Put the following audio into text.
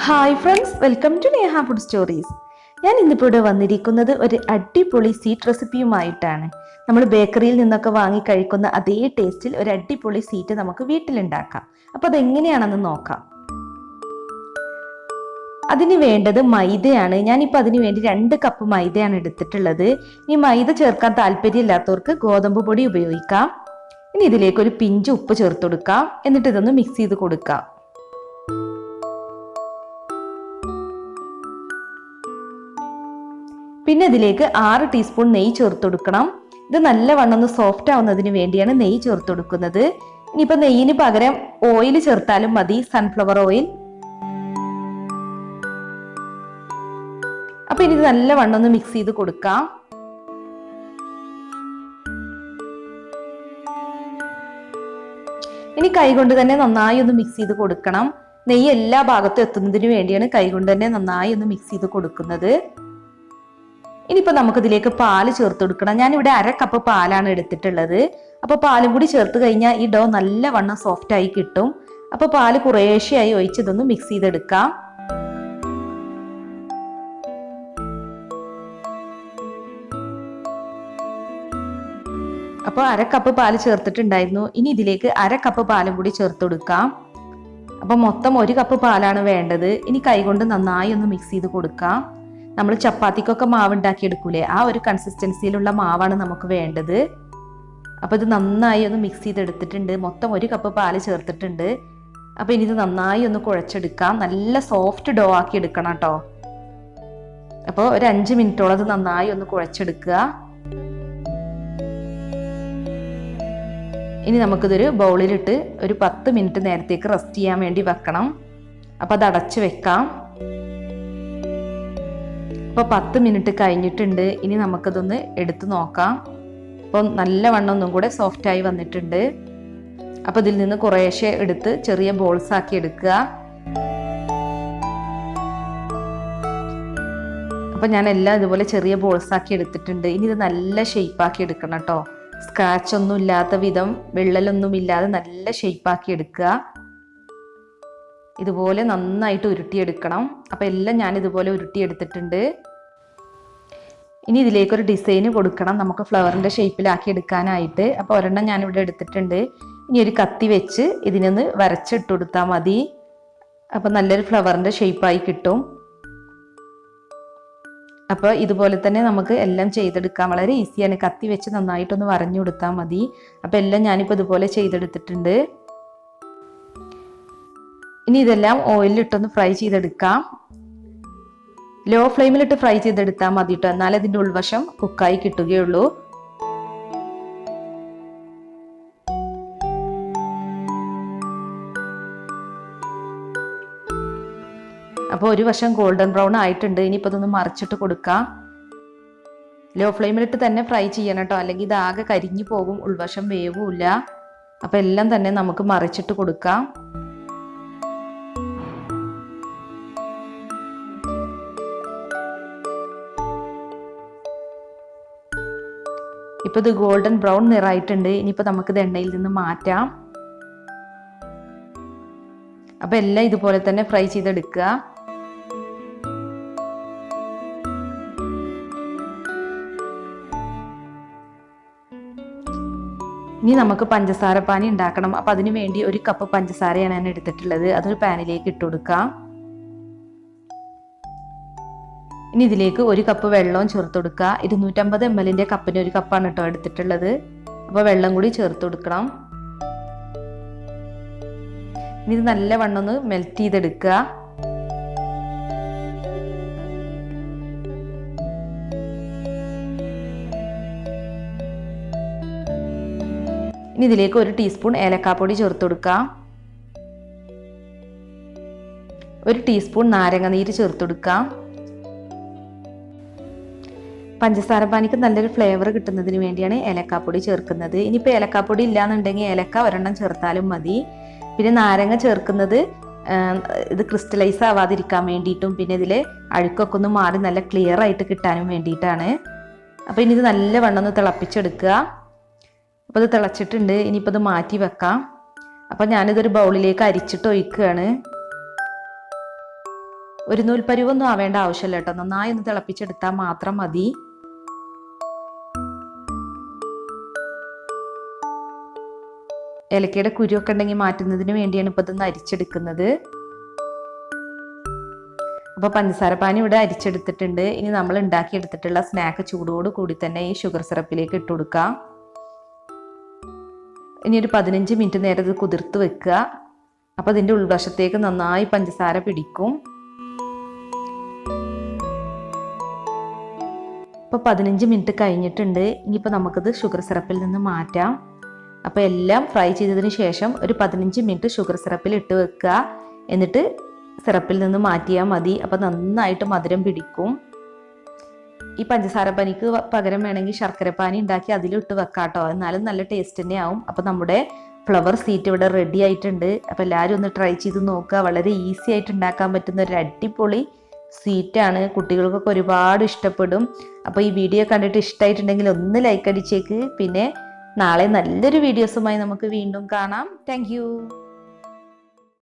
Hi friends, welcome to Neha food stories. ഞാൻ ഇന്നിപ്പോൾ ഇവിടെ വന്നിരിക്കുന്നത് ഒരു അടിപൊളി സ്വീറ്റ് റെസിപ്പിയുമായിട്ടാണ്. നമ്മൾ ബേക്കറിയിൽ നിന്നൊക്കെ വാങ്ങി കഴിക്കുന്ന അതേ ടേസ്റ്റിൽ ഒരു അടിപൊളി സ്വീറ്റ് നമുക്ക് വീട്ടിലുണ്ടാക്കാം. അപ്പോൾ അതെങ്ങനെയാണെന്ന് നോക്കാം. അതിന് വേണ്ടത് മൈദയാണ്. ഞാനിപ്പോൾ അതിന് വേണ്ടി 2 കപ്പ് മൈദയാണ് എടുത്തിട്ടുള്ളത്. ഇനി മൈദ ചേർക്കാൻ താല്പര്യമില്ലാത്തവർക്ക് ഗോതമ്പ് പൊടി ഉപയോഗിക്കാം. ഇനി ഇതിലേക്ക് ഒരു പിഞ്ച് ഉപ്പ് ചേർത്ത് കൊടുക്കാം. എന്നിട്ട് ഇതൊന്ന് മിക്സ് ചെയ്ത് കൊടുക്കാം. പിന്നെ ഇതിലേക്ക് 6 ടീസ്പൂൺ നെയ്യ് ചേർത്ത് കൊടുക്കണം. ഇത് നല്ലവണ്ണം ഒന്ന് സോഫ്റ്റ് ആവുന്നതിന് വേണ്ടിയാണ് നെയ്യ് ചേർത്ത് കൊടുക്കുന്നത്. ഇനിയിപ്പോൾ നെയ്യിന് പകരം ഓയിൽ ചേർത്താലും മതി, സൺഫ്ലവർ ഓയിൽ. അപ്പൊ ഇനി ഇത് നല്ലവണ്ണം ഒന്ന് മിക്സ് ചെയ്ത് കൊടുക്കാം. ഇനി കൈകൊണ്ട് തന്നെ നന്നായി ഒന്ന് മിക്സ് ചെയ്ത് കൊടുക്കണം. നെയ്യ് എല്ലാ ഭാഗത്തും എത്തുന്നതിന് വേണ്ടിയാണ് കൈകൊണ്ട് തന്നെ നന്നായി ഒന്ന് മിക്സ് ചെയ്ത് കൊടുക്കുന്നത്. ഇനിയിപ്പോൾ നമുക്കിതിലേക്ക് പാല് ചേർത്ത് കൊടുക്കണം. ഞാനിവിടെ 1/2 കപ്പ് പാലാണ് എടുത്തിട്ടുള്ളത്. അപ്പോൾ പാലും കൂടി ചേർത്ത് കഴിഞ്ഞാൽ ഈ ഡോ നല്ലവണ്ണം സോഫ്റ്റ് ആയി കിട്ടും. അപ്പോൾ പാല് കുറേശ്ശെയായി ഒഴിച്ച് ഇതൊന്ന് മിക്സ് ചെയ്തെടുക്കാം. അപ്പോൾ 1/2 കപ്പ് പാല് ചേർത്തിട്ടുണ്ടായിരുന്നു. ഇനി ഇതിലേക്ക് 1/2 കപ്പ് പാലും കൂടി ചേർത്ത് കൊടുക്കാം. അപ്പോൾ മൊത്തം 1 കപ്പ് പാലാണ് വേണ്ടത്. ഇനി കൈകൊണ്ട് നന്നായി ഒന്ന് മിക്സ് ചെയ്ത് കൊടുക്കാം. നമ്മൾ ചപ്പാത്തിക്കൊക്കെ മാവ് ഉണ്ടാക്കിയെടുക്കൂലേ, ആ ഒരു കൺസിസ്റ്റൻസിയിലുള്ള മാവാണ് നമുക്ക് വേണ്ടത്. അപ്പോൾ ഇത് നന്നായി ഒന്ന് മിക്സ് ചെയ്തെടുത്തിട്ടുണ്ട്. മൊത്തം 1 കപ്പ് പാല് ചേർത്തിട്ടുണ്ട്. അപ്പോൾ ഇനി ഇത് നന്നായി ഒന്ന് കുഴച്ചെടുക്കാം. നല്ല സോഫ്റ്റ് ഡോ ആക്കി എടുക്കണം കേട്ടോ. അപ്പോൾ ഒരു 5 മിനിറ്റോളം അത് നന്നായി ഒന്ന് കുഴച്ചെടുക്കുക. ഇനി നമുക്കിതൊരു ബൗളിലിട്ട് ഒരു 10 മിനിറ്റ് നേരത്തേക്ക് റെസ്റ്റ് ചെയ്യാൻ വേണ്ടി വെക്കണം. അപ്പോൾ അത് അടച്ച് വെക്കാം. അപ്പോൾ 10 മിനിറ്റ് കഴിഞ്ഞിട്ടുണ്ട്. ഇനി നമുക്കതൊന്ന് എടുത്ത് നോക്കാം. അപ്പോൾ നല്ലവണ്ണം ഒന്നും കൂടെ സോഫ്റ്റായി വന്നിട്ടുണ്ട്. അപ്പോൾ ഇതിൽ നിന്ന് കുറേശ്ശെ എടുത്ത് ചെറിയ ബോൾസ് ആക്കി എടുക്കുക. അപ്പോൾ ഞാൻ എല്ലാം ഇതുപോലെ ചെറിയ ബോൾസ് ആക്കി എടുത്തിട്ടുണ്ട്. ഇനി ഇത് നല്ല ഷേപ്പാക്കി എടുക്കണം കേട്ടോ. സ്ക്രാച്ച് ഒന്നും ഇല്ലാത്ത വിധം, വിള്ളലൊന്നും ഇല്ലാതെ നല്ല ഷേപ്പാക്കി എടുക്കുക. ഇതുപോലെ നന്നായിട്ട് ഉരുട്ടിയെടുക്കണം. അപ്പോൾ എല്ലാം ഞാൻ ഇതുപോലെ ഉരുട്ടിയെടുത്തിട്ടുണ്ട്. ഇനി ഇതിലേക്കൊരു ഡിസൈന് കൊടുക്കണം, നമുക്ക് ഫ്ലവറിൻ്റെ ഷേപ്പിലാക്കി എടുക്കാനായിട്ട്. അപ്പോൾ ഒരെണ്ണം ഞാനിവിടെ എടുത്തിട്ടുണ്ട്. ഇനി ഒരു കത്തി വെച്ച് ഇതിനൊന്ന് വരച്ചിട്ട് കൊടുത്താൽ മതി. അപ്പോൾ നല്ലൊരു ഫ്ലവറിൻ്റെ ഷേപ്പായി കിട്ടും. അപ്പോൾ ഇതുപോലെ തന്നെ നമുക്ക് എല്ലാം ചെയ്തെടുക്കാം. വളരെ ഈസിയാണ്. കത്തി വെച്ച് നന്നായിട്ടൊന്ന് വരഞ്ഞു കൊടുത്താൽ മതി. അപ്പോൾ എല്ലാം ഞാനിപ്പോൾ ഇതുപോലെ ചെയ്തെടുത്തിട്ടുണ്ട്. ഇനി ഇതെല്ലാം ഓയിലിട്ടൊന്ന് ഫ്രൈ ചെയ്തെടുക്കാം. ലോ ഫ്ലെയിമിലിട്ട് ഫ്രൈ ചെയ്തെടുത്താൽ മതി കേട്ടോ, എന്നാലേ അതിൻ്റെ ഉൾവശം കുക്കായി കിട്ടുകയുള്ളൂ. അപ്പോൾ ഒരു വശം ഗോൾഡൻ ബ്രൗൺ ആയിട്ടുണ്ട്. ഇനിയിപ്പോൾ ഇതൊന്ന് മറിച്ചിട്ട് കൊടുക്കാം. ലോ ഫ്ലെയിമിലിട്ട് തന്നെ ഫ്രൈ ചെയ്യണം കേട്ടോ, അല്ലെങ്കിൽ ഇതാകെ കരിഞ്ഞു പോകും, ഉൾവശം വേവുമില്ല. അപ്പോൾ എല്ലാം തന്നെ നമുക്ക് മറിച്ചിട്ട് കൊടുക്കാം. ഇപ്പോൾ ഇത് ഗോൾഡൻ ബ്രൗൺ നിറായിട്ടുണ്ട്. ഇനിയിപ്പോൾ നമുക്കിത് എണ്ണയിൽ നിന്ന് മാറ്റാം. അപ്പോൾ എല്ലാം ഇതുപോലെ തന്നെ ഫ്രൈ ചെയ്തെടുക്കുക. ഇനി നമുക്ക് പഞ്ചസാര പാനി ഉണ്ടാക്കണം. അപ്പോൾ അതിന് വേണ്ടി 1 കപ്പ് പഞ്ചസാരയാണ് ഞാൻ എടുത്തിട്ടുള്ളത്. അതൊരു പാനിലേക്ക് ഇട്ട് കൊടുക്കാം. ഇനി ഇതിലേക്ക് 1 കപ്പ് വെള്ളവും ചേർത്ത് കൊടുക്കുക. 250 ml കപ്പിന് 1 കപ്പാണ് കേട്ടോ എടുത്തിട്ടുള്ളത്. അപ്പോൾ വെള്ളം കൂടി ചേർത്ത് കൊടുക്കണം. ഇനി ഇത് നല്ലവണ്ണം ഒന്ന് മെൽറ്റ് ചെയ്തെടുക്കുക. ഇനി ഇതിലേക്ക് 1 ടീസ്പൂൺ ഏലക്കാപ്പൊടി ചേർത്ത് കൊടുക്കുക. 1 ടീസ്പൂൺ നാരങ്ങ നീര് ചേർത്ത് കൊടുക്കുക. പഞ്ചസാര പാനിക്ക് നല്ലൊരു ഫ്ലേവർ കിട്ടുന്നതിന് വേണ്ടിയാണ് ഏലക്കാപ്പൊടി ചേർക്കുന്നത്. ഇനിയിപ്പോൾ ഏലക്കാപ്പൊടി ഇല്ലാന്നുണ്ടെങ്കിൽ ഏലക്ക ഒരെണ്ണം ചേർത്താലും മതി. പിന്നെ നാരങ്ങ ചേർക്കുന്നത് ഇത് ക്രിസ്റ്റലൈസ് ആവാതിരിക്കാൻ വേണ്ടിയിട്ടും പിന്നെ ഇതിൽ അഴുക്കൊക്കെ ഒന്ന് മാറി നല്ല ക്ലിയർ ആയിട്ട് കിട്ടാനും വേണ്ടിയിട്ടാണ്. അപ്പോൾ ഇനി ഇത് നല്ലവണ്ണം ഒന്ന് തിളപ്പിച്ചെടുക്കുക. അപ്പോൾ ഇത് തിളച്ചിട്ടുണ്ട്. ഇനിയിപ്പോൾ ഇത് മാറ്റി വെക്കാം. അപ്പോൾ ഞാനിതൊരു ബൗളിലേക്ക് അരിച്ചിട്ട് ഒഴിക്കുകയാണ്. ഒരു നൂൽപ്പരുവൊന്നും ആവേണ്ട ആവശ്യമില്ല കേട്ടോ, നന്നായി ഒന്ന് തിളപ്പിച്ചെടുത്താൽ മാത്രം മതി. ഏലക്കയുടെ കുരുവൊക്കെ ഉണ്ടെങ്കിൽ മാറ്റുന്നതിന് വേണ്ടിയാണ് ഇപ്പോൾ ഇതൊന്ന് അരിച്ചെടുക്കുന്നത്. അപ്പോൾ പഞ്ചസാര പാനി ഇവിടെ അരിച്ചെടുത്തിട്ടുണ്ട്. ഇനി നമ്മൾ ഉണ്ടാക്കിയെടുത്തിട്ടുള്ള സ്നാക്ക് ചൂടോട് കൂടി തന്നെ ഈ ഷുഗർ സിറപ്പിലേക്ക് ഇട്ട് കൊടുക്കാം. ഇനി ഒരു 15 മിനിറ്റ് നേരം ഇത് കുതിർത്ത് വെക്കുക. അപ്പോൾ ഇതിൻ്റെ ഉൾവശത്തേക്ക് നന്നായി പഞ്ചസാര പിടിക്കും. ഇപ്പോൾ 15 മിനിറ്റ് കഴിഞ്ഞിട്ടുണ്ട്. ഇനിയിപ്പോൾ നമുക്കിത് ഷുഗർ സിറപ്പിൽ നിന്ന് മാറ്റാം. അപ്പോൾ എല്ലാം ഫ്രൈ ചെയ്തതിന് ശേഷം ഒരു 15 മിനിറ്റ് ഷുഗർ സിറപ്പിൽ ഇട്ട് വെക്കുക. എന്നിട്ട് സിറപ്പിൽ നിന്ന് മാറ്റിയാൽ മതി. അപ്പോൾ നന്നായിട്ട് മധുരം പിടിക്കും. ഈ പഞ്ചസാര പാനിക്ക് പകരം വേണമെങ്കിൽ ശർക്കര പാനി ഉണ്ടാക്കി അതിലിട്ട് വെക്കാട്ടോ, എന്നാലും നല്ല ടേസ്റ്റ് തന്നെ ആവും. അപ്പോൾ നമ്മുടെ ഫ്ലവർ സ്വീറ്റ് ഇവിടെ റെഡി ആയിട്ടുണ്ട്. അപ്പോൾ എല്ലാവരും ഒന്ന് ട്രൈ ചെയ്ത് നോക്കുക. വളരെ ഈസി ആയിട്ട് ഉണ്ടാക്കാൻ പറ്റുന്ന ഒരു അടിപൊളി സ്വീറ്റാണ്. കുട്ടികൾക്കൊക്കെ ഒരുപാട് ഇഷ്ടപ്പെടും. അപ്പോൾ ഈ വീഡിയോ കണ്ടിട്ട് ഇഷ്ടമായിട്ടുണ്ടെങ്കിൽ ഒന്ന് ലൈക്ക് അടിച്ചേക്ക്. പിന്നെ നാളെ നല്ലൊരു വീഡിയോസുമായി നമുക്ക് വീണ്ടും കാണാം. താങ്ക്